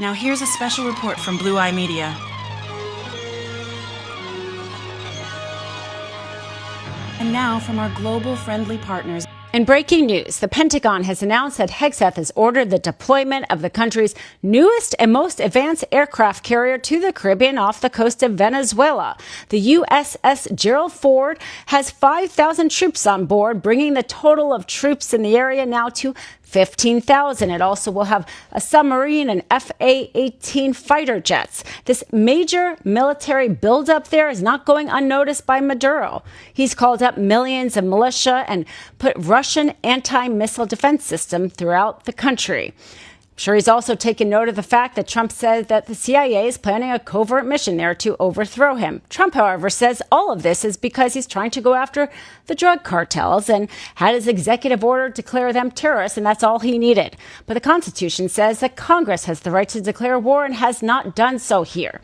Now here's a special report from Blue Eye Media. And now from our global friendly partners. In breaking news, the Pentagon has announced that Hegseth has ordered the deployment of the country's newest and most advanced aircraft carrier to the Caribbean off the coast of Venezuela. The USS Gerald Ford has 5,000 troops on board, bringing the total of troops in the area now to 15,000. It also will have a submarine and FA-18 fighter jets. This major military buildup there is not going unnoticed by Maduro. He's called up millions of militia and put Russian anti-missile defense system throughout the country. I'm sure he's also taken note of the fact that Trump said that the CIA is planning a covert mission there to overthrow him. Trump, however, says all of this is because he's trying to go after the drug cartels and had his executive order declare them terrorists, and that's all he needed. But the Constitution says that Congress has the right to declare war and has not done so here.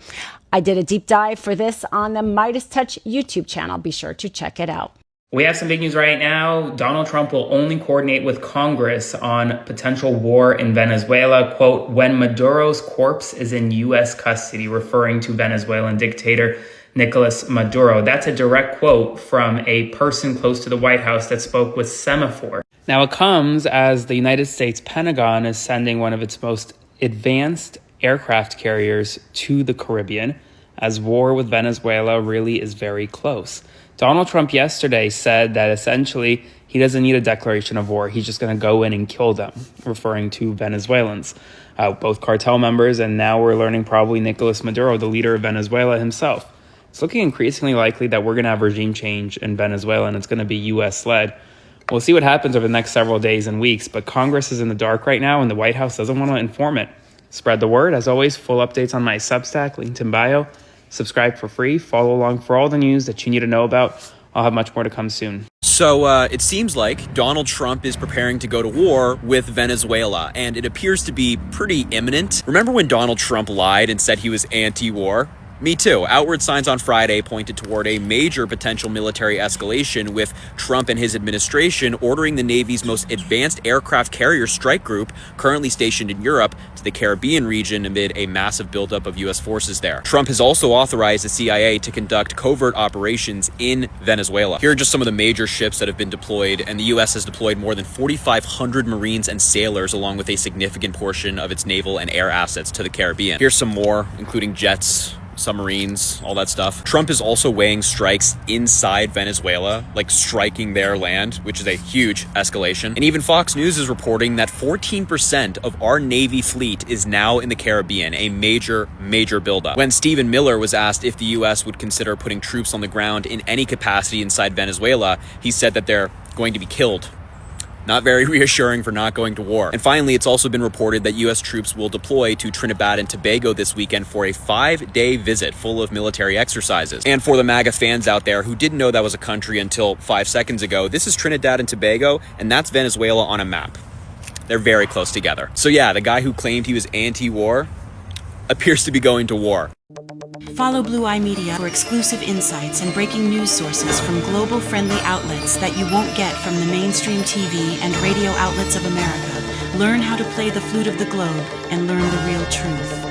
I did a deep dive for this on the Midas Touch YouTube channel. Be sure to check it out. We have some big news right now. Donald Trump will only coordinate with Congress on potential war in Venezuela, quote, when Maduro's corpse is in U.S. custody, referring to Venezuelan dictator Nicolas Maduro. That's a direct quote from a person close to the White House that spoke with Semaphore. Now, it comes as the United States Pentagon is sending one of its most advanced aircraft carriers to the Caribbean, as war with Venezuela really is very close. Donald Trump yesterday said that essentially he doesn't need a declaration of war. He's just going to go in and kill them, referring to Venezuelans, both cartel members, and now we're learning probably Nicolas Maduro, the leader of Venezuela himself. It's looking increasingly likely that we're going to have regime change in Venezuela, and it's going to be U.S.-led. We'll see what happens over the next several days and weeks, but Congress is in the dark right now, and the White House doesn't want to inform it. Spread the word. As always, full updates on my Substack, linked in bio. Subscribe for free. Follow along for all the news that you need to know about. I'll have much more to come soon. So it seems like Donald Trump is preparing to go to war with Venezuela, and it appears to be pretty imminent. Remember when Donald Trump lied and said he was anti-war? Me too. Outward signs on Friday pointed toward a major potential military escalation, with Trump and his administration ordering the Navy's most advanced aircraft carrier strike group, currently stationed in Europe, to the Caribbean region amid a massive buildup of U.S. forces there. Trump has also authorized the CIA to conduct covert operations in Venezuela. Here are just some of the major ships that have been deployed, and the U.S. has deployed more than 4,500 Marines and sailors, along with a significant portion of its naval and air assets, to the Caribbean. Here's some more, including jets, submarines, all that stuff. Trump is also weighing strikes inside Venezuela, like striking their land, which is a huge escalation. And even Fox News is reporting that 14% of our Navy fleet is now in the Caribbean, a major buildup. When Stephen Miller was asked if the U.S. would consider putting troops on the ground in any capacity inside Venezuela, he said that they're going to be killed. Not very reassuring for not going to war. And finally, it's also been reported that U.S. troops will deploy to Trinidad and Tobago this weekend for a 5-day visit full of military exercises. And for the MAGA fans out there who didn't know that was a country until 5 seconds ago, this is Trinidad and Tobago, and that's Venezuela on a map. They're very close together. So yeah, the guy who claimed he was anti-war appears to be going to war. Follow Blue Eye Media for exclusive insights and breaking news sources from global-friendly outlets that you won't get from the mainstream TV and radio outlets of America. Learn how to play the flute of the globe and learn the real truth.